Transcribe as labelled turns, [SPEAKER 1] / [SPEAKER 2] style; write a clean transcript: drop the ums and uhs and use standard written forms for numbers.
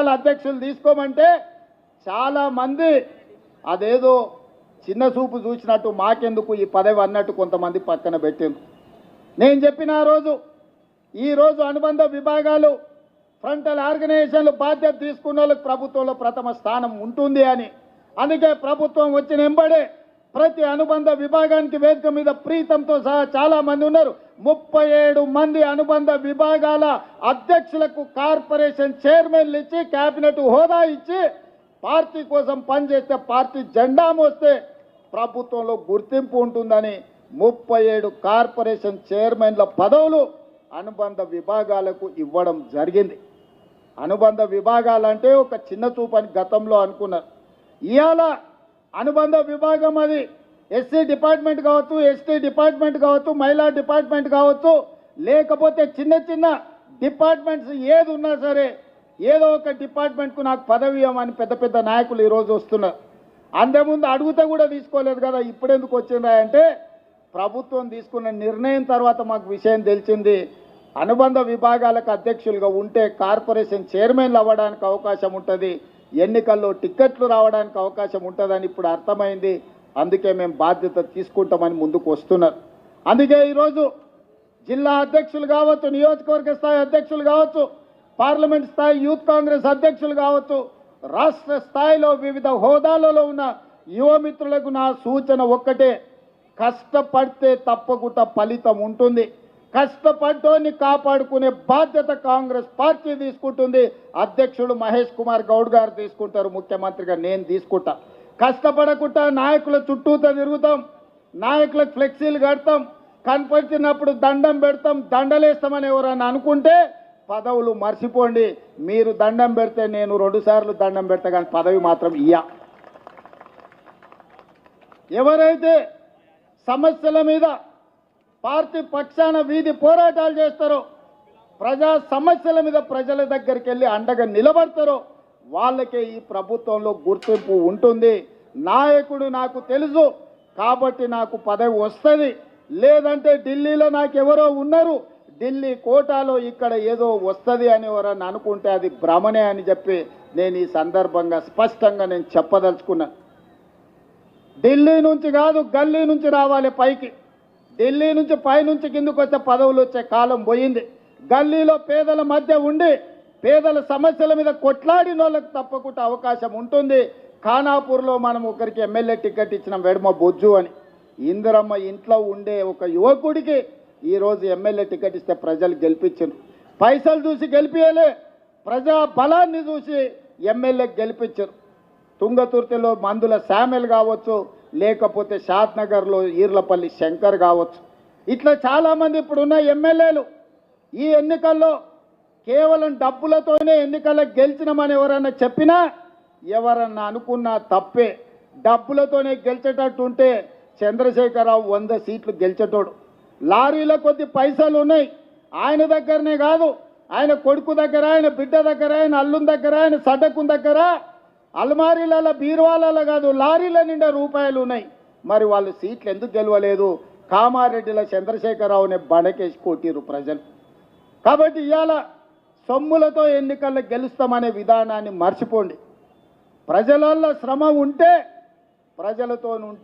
[SPEAKER 1] విభాగాల అధ్యక్షులు తీసుకోమంటే చాలామంది అదేదో చిన్న చూపు చూసినట్టు మాకెందుకు ఈ పదవి అన్నట్టు కొంతమంది పక్కన పెట్టింది. నేను చెప్పిన ఈరోజు అనుబంధ విభాగాలు ఫ్రంటల్ ఆర్గనైజేషన్లు బాధ్యత తీసుకున్న వాళ్ళకి ప్రభుత్వంలో ప్రథమ స్థానం ఉంటుంది అని. అందుకే ప్రభుత్వం వచ్చిన ఎంబడే ప్రతి అనుబంధ విభాగానికి వేదిక మీద ప్రీతంతో సహా చాలామంది ఉన్నారు. 37 మంది అనుబంధ విభాగాల అధ్యక్షులకు కార్పొరేషన్ చైర్మన్లు ఇచ్చి క్యాబినెట్ హోదా ఇచ్చి పార్టీ కోసం పనిచేస్తే పార్టీ జెండా మోస్తే ప్రభుత్వంలో గుర్తింపు ఉంటుందని 37 కార్పొరేషన్ చైర్మన్ల పదవులు అనుబంధ విభాగాలకు ఇవ్వడం జరిగింది. అనుబంధ విభాగాలంటే ఒక చిన్న చూపని గతంలో అనుకున్నారు. ఇవాళ అనుబంధ విభాగం అది ఎస్సీ డిపార్ట్మెంట్ కావచ్చు, ఎస్టీ డిపార్ట్మెంట్ కావచ్చు, మహిళా డిపార్ట్మెంట్ కావచ్చు, లేకపోతే చిన్న చిన్న డిపార్ట్మెంట్స్ ఏది ఉన్నా సరే ఏదో ఒక డిపార్ట్మెంట్కు నాకు పదవి ఇవ్వమని పెద్ద పెద్ద నాయకులు ఈరోజు వస్తున్నారు. అంతకుముందు అడుగుతా కూడా తీసుకోలేదు కదా, ఇప్పుడెందుకు వచ్చిందా అంటే ప్రభుత్వం తీసుకున్న నిర్ణయం తర్వాత మాకు విషయం తెలిసింది. అనుబంధ విభాగాలకు అధ్యక్షులుగా ఉంటే కార్పొరేషన్ చైర్మన్లు అవ్వడానికి అవకాశం ఉంటుంది, ఎన్నికల్లో టిక్కెట్లు రావడానికి అవకాశం ఉంటుందని ఇప్పుడు అర్థమైంది. అందుకే మేము బాధ్యత తీసుకుంటామని ముందుకు వస్తున్నారు. అందుకే ఈరోజు జిల్లా అధ్యక్షులు కావచ్చు, నియోజకవర్గ స్థాయి అధ్యక్షులు కావచ్చు, పార్లమెంట్ స్థాయి యూత్ కాంగ్రెస్ అధ్యక్షులు కావచ్చు, రాష్ట్ర స్థాయిలో వివిధ హోదాలలో ఉన్న యువమిత్రులకు నా సూచన ఒక్కటే, కష్టపడితే తప్పకుండా ఫలితం ఉంటుంది. కష్టపడ్డోని కాపాడుకునే బాధ్యత కాంగ్రెస్ పార్టీ తీసుకుంటుంది. అధ్యక్షుడు మహేష్ కుమార్ గౌడ్ గారు తీసుకుంటారు, ముఖ్యమంత్రిగా నేను తీసుకుంటా. కష్టపడకుండా నాయకుల చుట్టూతో తిరుగుతాం, నాయకులకు ఫ్లెక్సీలు కడతాం, కనపడినప్పుడు దండం పెడతాం, దండలేస్తామని ఎవరైనా అనుకుంటే పదవులు మర్చిపోండి. మీరు దండం పెడితే నేను 2 సార్లు దండం పెడతా, కానీ పదవి మాత్రం ఇయ్యా. ఎవరైతే సమస్యల మీద పార్టీ పక్షాన వీధి పోరాటాలు చేస్తారో, ప్రజా సమస్యల మీద ప్రజల దగ్గరికి వెళ్ళి అండగా నిలబడతారో వాళ్ళకే ఈ ప్రభుత్వంలో గుర్తింపు ఉంటుంది. నాయకుడు నాకు తెలుసు కాబట్టి నాకు పదవి వస్తుంది, లేదంటే ఢిల్లీలో నాకు ఎవరో ఉన్నారు, ఢిల్లీ కోటాలో ఇక్కడ ఏదో వస్తుంది అని ఎవరన్నా అనుకుంటే అది భ్రమనే అని చెప్పి నేను ఈ సందర్భంగా స్పష్టంగా నేను చెప్పదలుచుకున్నాను. ఢిల్లీ నుంచి కాదు, గల్లీ నుంచి రావాలి పైకి. ఢిల్లీ నుంచి పైనుంచి కిందకు వస్తే పదవులు వచ్చే కాలం పోయింది. గల్లీలో పేదల మధ్య ఉండి పేదల సమస్యల మీద కొట్లాడిన వాళ్ళకి తప్పకుండా అవకాశం ఉంటుంది. ఖానాపూర్లో మనం ఒకరికి ఎమ్మెల్యే టికెట్ ఇచ్చిన వెడమ బొజ్జు అని, ఇందిరమ్మ ఇంట్లో ఉండే ఒక యువకుడికి ఈరోజు ఎమ్మెల్యే టికెట్ ఇస్తే ప్రజలు గెలిపించారు. పైసలు చూసి గెలిపియలే, ప్రజా బలాన్ని చూసి ఎమ్మెల్యే గెలిపించారు. తుంగతుర్తిలో మందుల శామెల్ కావచ్చు, లేకపోతే షాద్నగర్లో ఈర్లపల్లి శంకర్ కావచ్చు, ఇట్లా చాలామంది ఇప్పుడున్న ఎమ్మెల్యేలు ఈ ఎన్నికల్లో కేవలం డబ్బులతోనే ఎన్నికల్లో గెలిచినామని ఎవరన్నా చెప్పినా ఎవరన్నా అనుకున్నా తప్పే. డబ్బులతోనే గెలిచేటట్టుంటే చంద్రశేఖరరావు 100 సీట్లు గెలిచేటోడు. లారీల కొద్ది పైసలు ఉన్నాయి ఆయన దగ్గరనే కాదు, ఆయన కొడుకు దగ్గర, ఆయన బిడ్డ దగ్గర, ఆయన అల్లుని దగ్గర, ఆయన సడకు దగ్గర, అల్మారీలలో బీరువాలలో కాదు లారీల నిండా రూపాయలు ఉన్నాయి. మరి వాళ్ళు సీట్లు ఎందుకు గెలవలేదు? కామారెడ్డిలో చంద్రశేఖరరావుని బడకేసి కొట్టిరు ప్రజలు. కాబట్టి ఇవాళ సొమ్ములతో ఎన్నికల్లో గెలుస్తామనే విధానాన్ని మర్చిపోండి. ప్రజలలో శ్రమ ఉంటే, ప్రజలతో ఉంటే